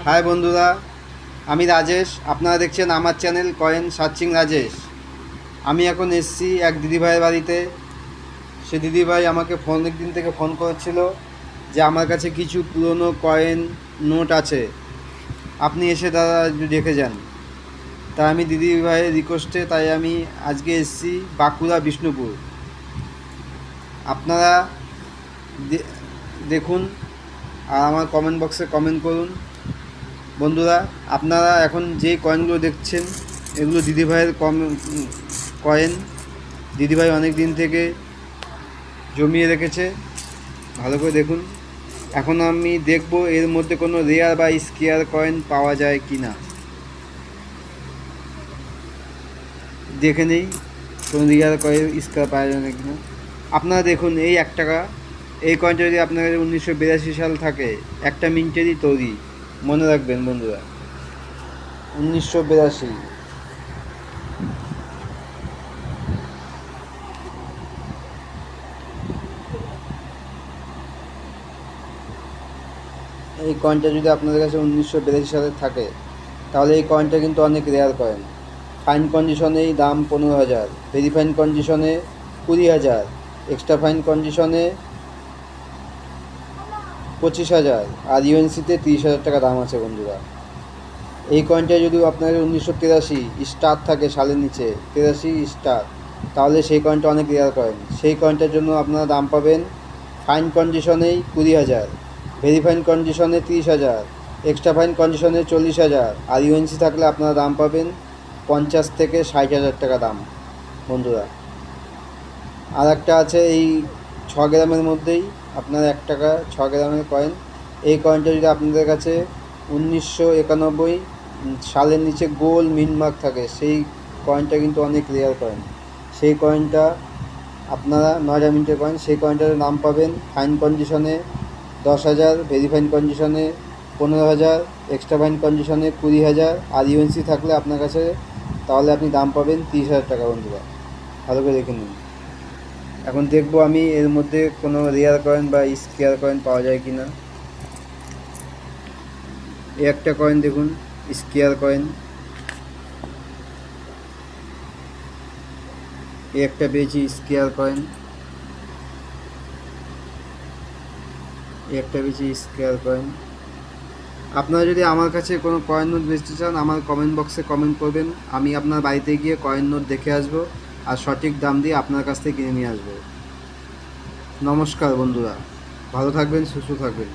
High বন্ধুরা, আমি রাজেশ। আপনারা দেখছেন আমার চ্যানেল কয়েন সার্চিং রাজেশ। আমি এখন এসেছি এক দিদিভাইয়ের বাড়িতে। সে দিদিভাই আমাকে অনেক দিন থেকে ফোন করেছিল যে আমার কাছে কিছু পুরনো কয়েন নোট আছে, আপনি এসে তারা একটু দেখে যান। তাই আমি দিদিভাইয়ের রিকোয়েস্টে আমি আজকে এসেছি বাঁকুড়া বিষ্ণুপুর। আপনারা দেখুন আর আমার কমেন্ট বক্সে কমেন্ট করুন। বন্ধুরা, আপনারা এখন যে কয়েনগুলো দেখছেন এগুলো দিদিভাইয়ের কয়েন। দিদিভাই অনেক দিন থেকে জমিয়ে রেখেছে, ভালো করে দেখুন। এখন আমি দেখব এর মধ্যে কোনো রেয়ার বা স্কেয়ার কয়েন পাওয়া যায় কি না। দেখে নেই কোনো রেয়ার কয়েন স্কেয়ার পাওয়া যায় না কি না। আপনারা দেখুন, এই 1 টাকা, এই কয়েনটা যদি আপনার কাছে 1982 সাল থাকে, একটা মিনিটেরই তৈরি। মনে রাখবেন বন্ধুরা, 1982। এই কয়েনটা যদি আপনাদের কাছে 1982 সালে থাকে, তাহলে এই কয়েনটা কিন্তু অনেক রেয়ার কয়েন। ফাইন কন্ডিশনেই দাম 15,000, ভেরি ফাইন কন্ডিশনে 20,000, এক্সট্রা ফাইন কন্ডিশনে 25,000, আর ইউএনসিতে 30,000 টাকা দাম আছে বন্ধুরা। এই কয়েনটা যদি আপনার 1983 স্টার থাকে, সালের নিচে 83 স্টার, তাহলে সেই কয়েনটা অনেক রেয়ার কয়েন। সেই কয়েনটার জন্য আপনারা দাম পাবেন ফাইন কন্ডিশনেই 20,000, ভেরি ফাইন কন্ডিশনে 30,000, এক্সট্রা ফাইন কন্ডিশনে 40,000, আর ইউএনসি থাকলে আপনারা দাম পাবেন 50 থেকে 60,000 টাকা দাম বন্ধুরা। আর একটা আছে এই 6 গ্রামের মধ্যেই, আপনার 1 টাকা 6 গ্রামের কয়েন। এই কয়েনটা যদি আপনাদের কাছে 1991 সালের নিচে গোল মিনমার্ক থাকে, সেই কয়েনটা কিন্তু অনেক রেয়ার কয়েন। সেই কয়েনটা আপনারা 9 মিনিটের কয়েন, সেই কয়েনটার দাম পাবেন ফাইন কন্ডিশনে 10,000, ভেরি ফাইন কন্ডিশনে 15,000, এক্সট্রা ফাইন কন্ডিশনে 20,000, আর ইউএনসি থাকলে আপনার কাছে, তাহলে আপনি দাম পাবেন 30,000 টাকা বন্ধুরা। ভালো করে দেখে নিন। এখন দেখবো আমি এর মধ্যে কোনো রেয়ার কয়েন বা স্কেয়ার কয়েন পাওয়া যায় কি না। এই একটা কয়েন দেখুন, স্কেয়ার কয়েন। এই একটা পেয়েছি স্কেয়ার কয়েন, এই একটা পেয়েছি স্কেয়ার কয়েন। আপনারা যদি আমার কাছে কোনো কয়েন নোট বেচতে চান, আমার কমেন্ট বক্সে কমেন্ট করবেন। আমি আপনার বাড়িতে গিয়ে কয়েন নোট দেখে আসবো আর সঠিক দাম দিয়ে আপনার কাছ থেকে কিনে নিয়ে আসবো। নমস্কার বন্ধুরা, ভালো থাকবেন, সুস্থ থাকবেন।